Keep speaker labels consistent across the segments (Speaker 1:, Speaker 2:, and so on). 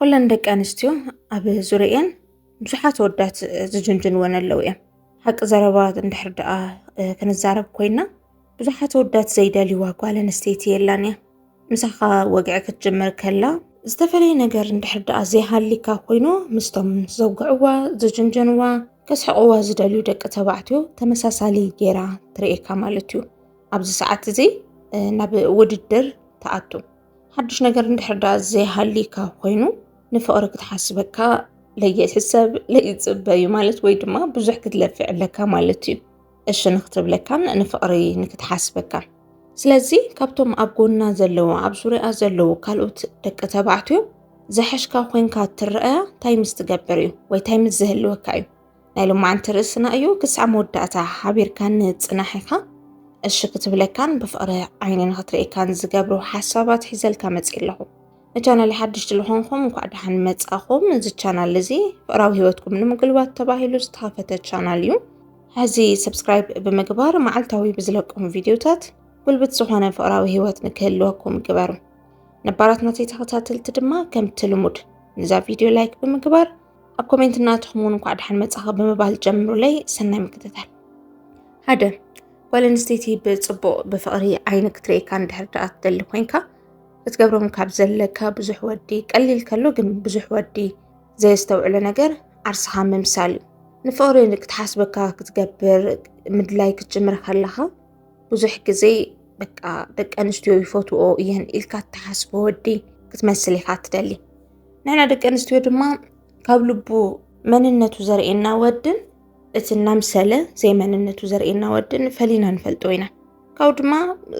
Speaker 1: ኩለን ደቂ ኣንስትዮ ኣብ ዙርየን ብዙሓት ወዳት ዝጅንጅንወን ኣለዉ እዮም። ሓቂ ዘረባት እንድሕር ደኣ ክንዛረብ ኮይና ብዙሓት ወዳት ዘይደልይዋ ጓል ኣንስተይቲ የላን እያ። ምሳኻ ወግዒ ክትጅምር ከላ ዝተፈለየ ነገር እንድሕር ደኣ ዘይሃሊካ ኮይኑ ምስቶም ዘውግዕዋ ዝጅንጀንዋ ከስሕቕዋ ዝደልዩ ደቂ ተባዕትዮ ተመሳሳሊ ጌራ ትርእየካ ማለት እዩ። ኣብዚ ሰዓት እዚ ናብ ውድድር ተኣቱ ሓድሽ ነገር እንድሕር ደኣ ዘይሃሊካ ኮይኑ ንፍቕሪ ክትሓስበካ ለይሕሰብ ለይፅበዩ ማለት ወይ ድማ ብዙሕ ክትለፍዕ ኣለካ ማለት እዩ። እሺ ንክትብለካን ንፍቕሪ ንክትሓስበካ ስለዚ ካብቶም ኣብ ጎና ዘለዉ ኣብ ዙርያ ዘለዉ ካልኦት ደቂ ተባዕትዮ ዘሐሽካ ኮንካ ትረአያ እንታይ ምስ ትገብር እዩ ወይ እንታይ ምስ ዝህልወካ እዩ። ናይ ሎማዓንቲ ርእስና እዩ ክሳዕ መወዳእታ ሓቢርካን ፅናሕ ኢኻ እሺ ክትብለካን ብፍቕሪ ዓይኒ ንክትርእካን ዝገብሩ ሓሳባት ሒዘልካ መፅእ ኣለኹ። ንቻናል ሓድሽ ዝኾንኩም እንኳዕ ደሓን መጻኹም። እዚ ቻናል እዚ ፍቕራዊ ህይወትኩም ንምግልባጥ ተባሂሉ ዝተኸፈተ ቻናል እዩ። ሕዚ ሰብስክራይብ ብምግባር መዓልታዊ ብዝለቅም ቪድዮታት ጉልበት ዝኾነ ፍቕራዊ ህይወት ንክህልወኩም ግበሩ። ነባራት ናተይ ተኸታተልቲ ድማ ከምቲ ልሙድ ንዛ ቪድዮ ላይክ ብምግባር ኣብ ኮሜንት እናትኹሙን እንኳዕ ደሓን መጻኸ ብምባል ጀምሩለይ ሰናይ ምክትታል። ሓደ ጓል ኣንስተይቲ ብፅቡቕ ብፍቕሪ ዓይኒ ክትርእካ እንድሕር ደኣ ትደሊ ኮንካ ክትገብሮም ካብ ዘለካ ብዙሕ ወዲ ቀሊል ከሎ ግን ብዙሕ ወዲ ዘየስተውዕሎ ነገር ዓርስኻ ምምሳል እዩ። ንፍቕሪ ክትሓስበካ ክትገብር ምድላይ ክትጅምር ከለኻ ብዙሕ ግዜ በቃ ደቂ ኣንስትዮ ይፈትዎ እየን ኢልካ እትሓስቦ ወዲ ክትመስል ኢኻ ትደሊ። ንሕና ደቂ ኣንስትዮ ድማ ካብ ልቡ መንነቱ ዘርእየና ወድን እቲ እናምሰለ ዘይመንነቱ ዘርእየና ወድን ፈሊና ንፈልጦ ኢና። ካብኡ ድማ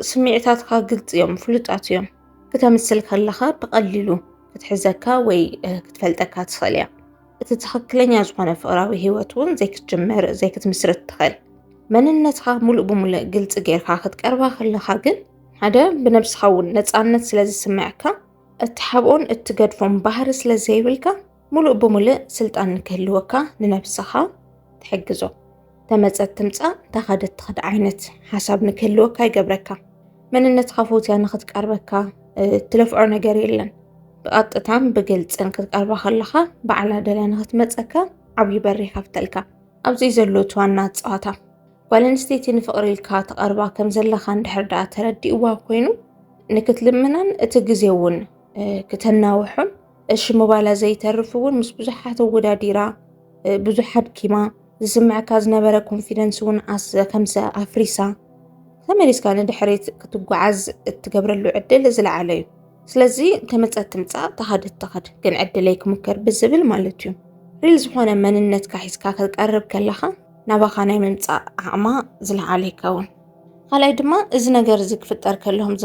Speaker 1: ስምዒታትካ ግልጽ እዮም ፍሉጣት እዮም። ክተምስል ከለኻ ብቐሊሉ ክትሕዘካ ወይ ክትፈልጠካ ትኽእል እያ። እቲ ትኽክለኛ ዝኾነ ፍቕራዊ ህይወት እውን ዘይክትጅምር ዘይክትምስርት ትኽእል። መንነትካ ሙሉእ ብሙሉእ ግልጽ ጌርካ ክትቀርባ ከለኻ ግን ሓደ ብነብስኻ እውን ነፃነት ስለ ዝስምዐካ እትሓብኦን እትገድፎም ባህሪ ስለ ዘይብልካ ሙሉእ ብሙሉእ ስልጣን ንክህልወካ ንነብስኻ ትሕግዞ። ተመፀት ትምፃእ ተኸደት ትኽድ ዓይነት ሓሳብ ንክህልወካ ይገብረካ። መንነትካ ፈውትያ ንክትቀርበካ ትለፍዖ ነገር የለን። ብቐጥታን ብግልፅን ክትቀርባ ከለኻ ባዕላ ደልያ ንክትመፀካ ዓብዪ በሪ ይኸፍተልካ። ኣብዚ ዘሎ ዋና ፀዋታ ጓል ኣንስተይቲ ንፍቕሪ ኢልካ ተቐርባ ከም ዘለኻ እንድሕር ደኣ ተረዲእዋ ኮይኑ ንክትልምናን እቲ ግዜ እውን ክተናውሑን እሺ ምባላ ዘይተርፍ እውን ምስ ብዙሓት ወዳዲራ ብዙሕ ሓድኪማ ዝስምዐካ ዝነበረ ኮንፊደንስ እውን ከምሰ ኣፍሪሳ ተመሊስካ ንድሕሪት ክትጓዓዝ እትገብረሉ ዕድል ዝለዓለ እዩ። ስለዚ ተመፀት ትምፃእ ተኸደት ትኽድ ግን ዕድለይ ክሙከር ብዝብል ማለት እዩ። ሪል ዝኾነ መንነትካ ሒዝካ ክትቀርብ ከለኻ ናባኻ ናይ ምምፃእ ዓቕማ ዝለዓለ ይከውን። ካልኣይ ድማ እዚ ነገር እዚ ክፍጠር ከለኹም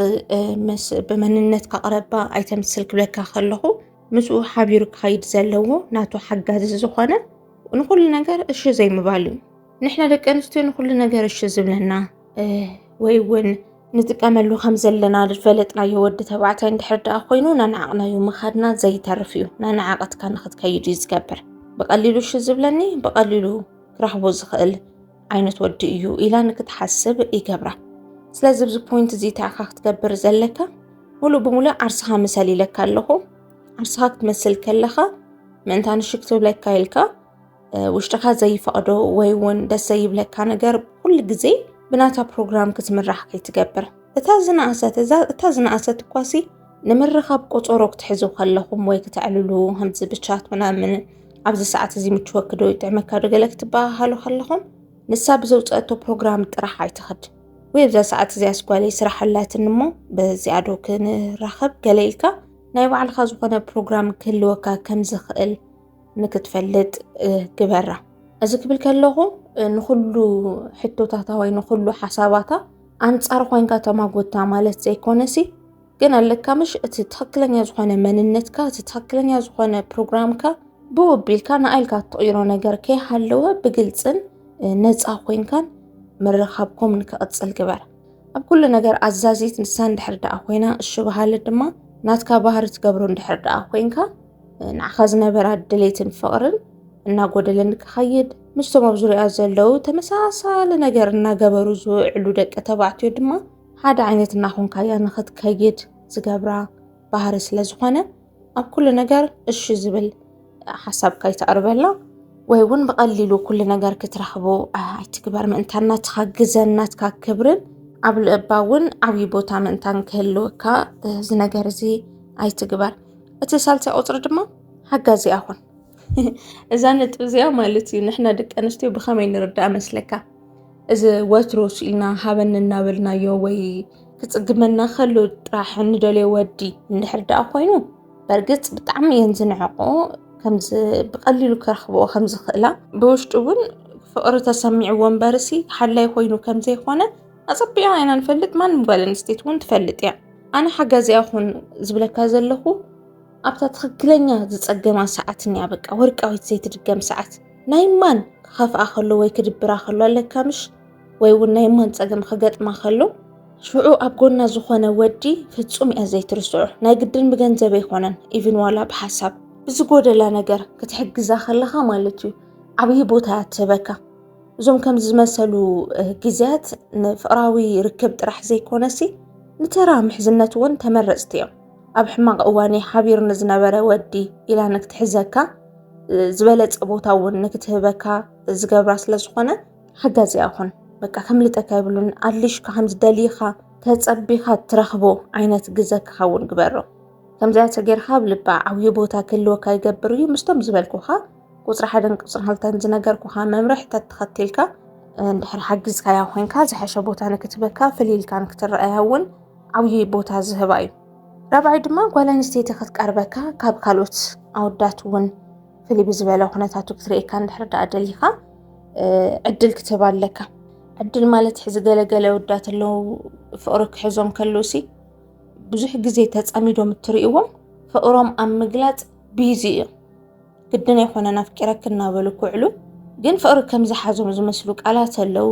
Speaker 1: ብመንነትካ ቅረባ ኣይተምስል ክብለካ ከለኹ ምስኡ ሓቢሩ ክኸይድ ዘለዎ ናቱ ሓጋዚ ዝኾነ ንኩሉ ነገር እሺ ዘይምባል እዩ። ንሕና ደቂ ኣንስትዮ ንኩሉ ነገር እሺ ዝብለና ወይ እውን ንጥቀመሉ ከም ዘለና ዝፈለጥናዮ ወዲ ተባዕታይ እንድሕር ደኣ ኮይኑ ናንዓቕናዮ ምኻድና ዘይተርፍ እዩ። ናንዓቐትካ ንክትከይድ እዩ ዝገብር። ብቐሊሉ እሺ ዝብለኒ ብቐሊሉ ክረኽቦ ዝኽእል ዓይነት ወዲ እዩ ኢላ ንክትሓስብ ይገብራ። ስለዚ ብዚ ፖይንት እዚ እንታይ ኢኻ ክትገብር ዘለካ ሙሉእ ብሙሉእ ዓርስኻ ምሰል ኢለካ ኣለኹ። ዓርስኻ ክትመስል ከለኻ ምእንታን እሺ ክትብለካ ኢልካ ውሽጥኻ ዘይፈቕዶ ወይ እውን ደስ ዘይብለካ ነገር ኩሉ ግዜ ብናታ ፕሮግራም ክትምራሕ ከይትገብር እታ ዝነኣሰት እኳሲ ንምርኻብ ቆፀሮ ክትሕዙ ከለኹም ወይ ክትዕልሉ ከምዚ ብቻት ምናምን ኣብዚ ሰዓት እዚ ምችወክ ዶ ይጥዕመካ ዶ ገለ ክትበሃሉ ከለኹም ንሳ ብዘውፀአቶ ፕሮግራም ጥራሕ ኣይትኸድ ወይ ኣብዛ ሰዓት እዚኣ ስጓለይ ስራሕ ኣላትን እሞ በዚኣ ዶ ክንራኸብ ገለ ኢልካ ናይ ባዕልካ ዝኾነ ፕሮግራም ክህልወካ ከም ዝኽእል ንክትፈልጥ ግበራ። እዚ ክብል ከለኹ ንኩሉ ሕቶታታ ወይ ንኩሉ ሓሳባታ ኣንጻር ኮይንካ ተማጎታ ማለት ዘይኮነሲ ግን ኣለካ ምሽ እቲ ትኽክለኛ ዝኾነ መንነትካ እቲ ትኽክለኛ ዝኾነ ፕሮግራምካ ብወቢልካ ንኣይልካ ትቕይሮ ነገር ከይሃለወ ብግልፅን ነፃ ኮይንካን ምርኻብኩም ንክቕፅል ግበር። ኣብ ኩሉ ነገር ኣዛዚት ንሳ እንድሕር ደኣ ኮይና እሺ በሃሊ ድማ ናትካ ባህሪ ትገብሮ እንድሕር ደኣ ኮይንካ ንዓኻ ዝነበራ ድሌትን ፍቕርን እናጎደለ ንክኸይድ ምስቶም ኣብ ዙርያ ዘለዉ ተመሳሳሊ ነገር እናገበሩ ዝውዕሉ ደቂ ተባዕትዮ ድማ ሓደ ዓይነት እናኾንካያ ንኽትከይድ ዝገብራ ባህሪ ስለ ዝኾነ ኣብ ኩሉ ነገር እሺ ዝብል ሓሳብ ከይተቕርበላ ወይ እውን ብቐሊሉ ኩሉ ነገር ክትረኽቦ ኣይትግበር። ምእንታን ናትካ ግዘን ናትካ ክብርን ኣብ ልእባ እውን ዓብዪ ቦታ ምእንታን ክህልወካ እዚ ነገር እዚ ኣይትግበር። እቲ ሳልሳይ ቁፅሪ ድማ ሓጋዚኣ ኩን። እዛ ነጥብ እዚኣ ማለት እዩ ንሕና ደቂ ኣንስትዮ ብኸመይ ንርዳእ መስለካ? እዚ ወትሮ ኢልና ሃበን እናበልናዮ ወይ ክፅግመና ከሎ ጥራሕ እንደልዮ ወዲ እንድሕር ደኣ ኮይኑ በርግፅ ብጣዕሚ እየን ዝንዕቆ ከምዚ ብቐሊሉ ክረኽብኦ ከምዝኽእላ ብውሽጡ እውን ፍቕሪ ተሰሚዕዎ እምበርሲ ሓላይ ኮይኑ ከምዘይኮነ ኣፀቢቓ ኢና ንፈልጥ። ማንም ጓል ኣንስተይቲ እውን ትፈልጥ እያ። ኣነ ሓጋዚኣ ኩን ዝብለካ ዘለኹ ኣብታ ትኽክለኛ ዝፀገማ ሰዓት እኒኣ በቃ ወርቃዊት ዘይትድገም ሰዓት ናይ ማን ክኸፍኣ ከሎ ወይ ክድብራ ከሎ ኣለካ ምሽ ወይ እውን ናይ ማን ፀገም ክገጥማ ከሎ ሽዑ ኣብ ጎና ዝኾነ ወዲ ፍጹም እያ ዘይትርስዑ። ናይ ግድን ብገንዘብ ኣይኮነን ኢቭን ዋላ ብሓሳብ ብዝጎደላ ነገር ክትሕግዛ ከለኻ ማለት እዩ ዓብዪ ቦታ ትህበካ። እዞም ከም ዝመሰሉ ጊዜያት ንፍቕራዊ ርክብ ጥራሕ ዘይኮነሲ ንተራ ምሕዝነት እውን ተመረፅቲ እዮም። ኣብ ሕማቕ እዋነይ ሓቢር ንዝነበረ ወዲ ኢላ ንክትሕዘካ ዝበለፀ ቦታ እውን ንክትህበካ ዝገብራ ስለ ዝኾነ ሓጋዚኣ ኩን። በቃ ከምልጠካ ይብሉን ኣድሊሽካ ከምዝደልይኻ ተፀቢኻ ትረኽቦ ዓይነት ግዜ ክኸውን ግበሮ። ከምዚኣ ተጌርካ ኣብ ልባ ዓብዪ ቦታ ክህልወካ ይገብር እዩ። ምስቶም ዝበልኩኻ ቁፅሪ 1ን ቁፅሪ 2ን ዝነገርኩኻ መምርሕታት ተኸቲልካ እንድሕር ሓጊዝካያ ኮይንካ ዝሓሸ ቦታ ንክትህበካ ፍሊልካ ንክትረአያ እውን ዓብዪ ቦታ ዝህባ እዩ። ራብዓይ ድማ ጓል ኣንስተይቲ ክትቀርበካ ካብ ካልኦት ኣወዳት እውን ፍልይ ብዝበለ ኩነታቱ ክትርእየካ እንድሕር ደኣ ደሊኻ ዕድል ክትህባ ኣለካ። ዕድል ማለት ሕዚ ገለገለ ኣወዳት ኣለዉ ፍቕሪ ክሕዞም ከለውሲ ብዙሕ ግዜ ተፀሚዶም እትርእይዎም ፍቕሮም ኣብ ምግላፅ ቢዚ እዮም። ግድን ኣይኮነን ኣፍቂረክ እናበሉ ክውዕሉ ግን ፍቕሪ ከም ዝሓዞም ዝመስሉ ቃላት ኣለዉ፣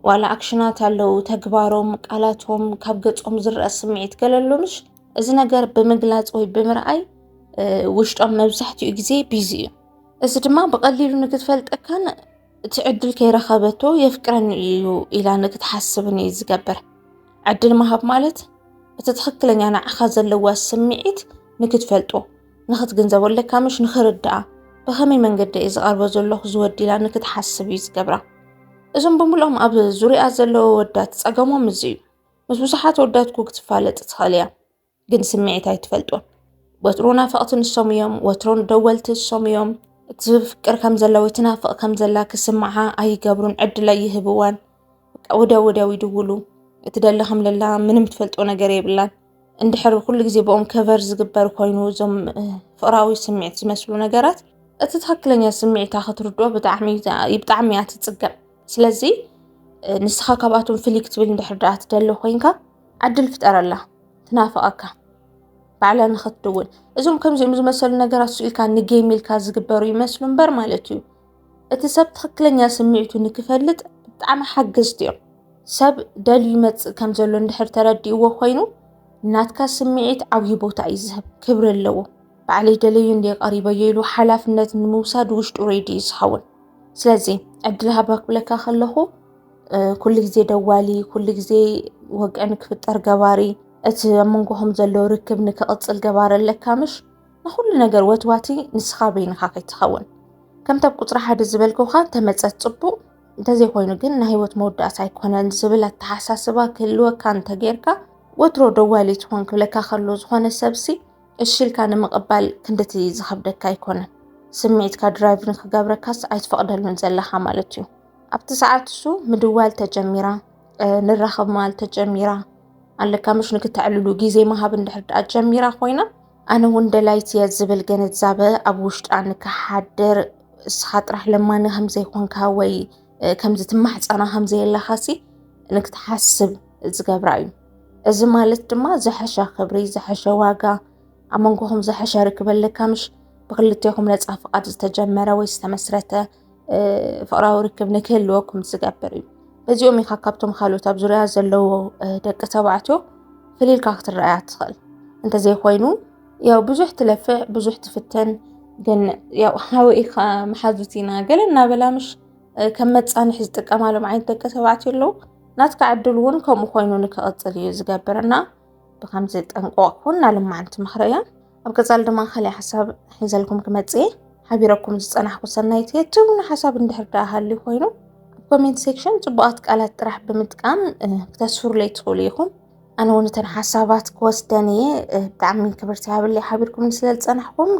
Speaker 1: ዋላ ኣክሽናት ኣለዉ፣ ተግባሮም ቃላቶም ካብ ገጾም ዝርአ ስምዒት ገለሎምሽ እዚ ነገር ብምግላፅ ወይ ብምርኣይ ውሽጦም መብዛሕትኡ ግዜ ቢዚ እዩ። እዚ ድማ ብቐሊሉ ንክትፈልጠካን እቲ ዕድል ከይረኸበቶ የፍቅረኒ እዩ ኢላ ንክትሓስብን እዩ ዝገብር። ዕድል ምሃብ ማለት እቲ ትኽክለኛ ንዓኻ ዘለዋ ስምዒት ንክትፈልጦ ንክትግንዘቦ ኣለካ ምሽ ንክርድኣ ብኸመይ መንገዲ እዩ ዝቐርቦ ዘለኹ ዝወዲ ኢላ ንክትሓስብ እዩ ዝገብራ። እዞም ብምልኦም ኣብ ዙርያ ዘለዎ ወዳት ፀገሞም እዚ እዩ። ምስ ብዙሓት ወዳት ክትፋለጥ ትኽእል እያ ግን ስምዒት ኣይትፈልጦን። ወትሮ ናፈቕቲ ንሶም እዮም፣ ወትሮ ደወልቲ ንሶም እዮም። እቲ ፍቅር ከም ዘላ ወይ ትናፍቕ ከም ዘላ ክስምዓها ኣይገብሩን፣ ዕድል ኣይህብዋን። ወዲያው ይድውሉ እቲ ደሊ ከም ዘላ ምንም ትፈልጦ ነገር የብላን። እንድሕር ኩሉ ግዜ ብኦም ከቨር ዝግበር ኮይኑ እዞም ፍቕራዊ ስምዒት ዝመስሉ ነገራት እቲ ትኽክለኛ ስምዒታ ክትርድኦ ብጣዕሚ እያ ትፅገም። ስለዚ ንስኻ ካብኣቶም ፍልይ ክትብል እንድሕር ደኣ ትደሊ ኮይንካ ዕድል ፍጠረላ ትናፍቐካ ባዕላ ንኽትድውል። እዞም ከምዚኦም ዝመሰሉ ነገራት ስኢልካ ንጌም ኢልካ ዝግበሩ ይመስሉ እምበር ማለት እዩ እቲ ሰብ ትኽክለኛ ስምዒቱ ንክፈልጥ ብጣዕሚ ሓገዝቲ እዮም። ሰብ ደልዩ ይመፅእ ከም ዘሎ እንድሕር ተረዲእዎ ኮይኑ ናትካ ስምዒት ዓብዪ ቦታ እዩ ዝህብ፣ ክብሪ ኣለዎ። ባዕለይ ደለዩ እንደ ቀሪበዮ ኢሉ ሓላፍነት ንምውሳድ ውሽጡ ሬዲ እዩ ዝኸውን። ስለዚ ዕድል ሃባ ክብለካ ከለኹ ኩሉ ግዜ ደዋሊ፣ ኩሉ ግዜ ወግዒ ንክፍጠር ገባሪ፣ እቲ ኣብ መንጎኹም ዘሎ ርክብ ንክቕፅል ገባሪ ኣለካ ምሽ ንኩሉ ነገር ወትዋቲ ንስኻ በይንኻ ከይትኸውን። ከምቲ ኣብ ቁፅሪ 1 ዝበልኩኻ ተመፀት ፅቡቕ እንተዘይኮይኑ ግን ናይ ሂወት መወዳእታ ኣይኮነን ዝብል ኣተሓሳስባ ክህልወካ እንተጌርካ ወትሮ ደዋሊት ሆን ክብለካ ከሎ ዝኾነ ሰብሲ እሺ ኢልካ ንምቕባል ክንደቲ ዝኸብደካ ኣይኮነን። ስምዒትካ ድራይቭ ንክገብረካስ ኣይትፈቕደሉን ዘለኻ ማለት እዩ። ኣብቲ ሰዓት እሱ ምድዋል ተጀሚራ ንራኸብ ማል ተጀሚራ ኣለካ ምሽ ንክትዕልሉ ግዜ መሃብ እንድሕር ደኣ ጀሚራ ኮይና ኣነ እውን ደላይቲ እየ ዝብል ገንዛበ ኣብ ውሽጣ ንክሓድር እስኻ ጥራሕ ለማኒ ከምዘይኮንካ ወይ ከምዚ ትማሕፀና ከምዘየለኻሲ ንክትሓስብ ዝገብራ እዩ። እዚ ማለት ድማ ዝሐሸ ክብሪ፣ ዝሐሸ ዋጋ ኣብ መንጎኹም ዝሐሸ ርክብ ኣለካ ምሽ ብክልቴኹም ነፃ ፍቓድ ዝተጀመረ ወይ ዝተመስረተ ፍቕራዊ ርክብ ንክህልወኩም ዝገብር እዩ። በዚኦም ኢኻ ካብቶም ካልኦት ኣብ ዙርያ ዘለዎ ደቂ ተባዕትዮ ፍሊልካ ክትረአያ ትኽእል። እንተዘይኮይኑ ያው ብዙሕ ትለፍዕ ብዙሕ ትፍተን ግን ያው ሓዊኢኻ መሓዙት ኢና ገለ እናበላ ምሽ ከም መፃንሒ ዝጥቀማሎም ዓይነት ደቂ ተባዕትዮ ኣለዉ። ናትካ ዕድል እውን ከምኡ ኮይኑ ንክቕፅል እዩ ዝገብርና። ብከምዚ ጠንቆቕ ኩን ናልማዓንቲ ምኽረያ ኣብ ገዛል ድማ ካልእ ሓሳብ ሒዘልኩም ክመጽእ ሓቢረኩም ዝጸናሕኩ ሰናይት እየ ትቡን ሓሳብ እንድሕር ደኣ ሃልዩ ኮይኑ ኣብ ኮሜንት ሴክሽን ጽቡቓት ቃላት ጥራሕ ብምጥቃም ክተስፍሩለይ ትኽእሉ ኢኹም። ኣነ እውን እተን ሓሳባት ክወስደን እየ ብጣዕሚ ክብርቲ ሃብለይ ሓቢርኩም ስለ ዝጸናሕኩም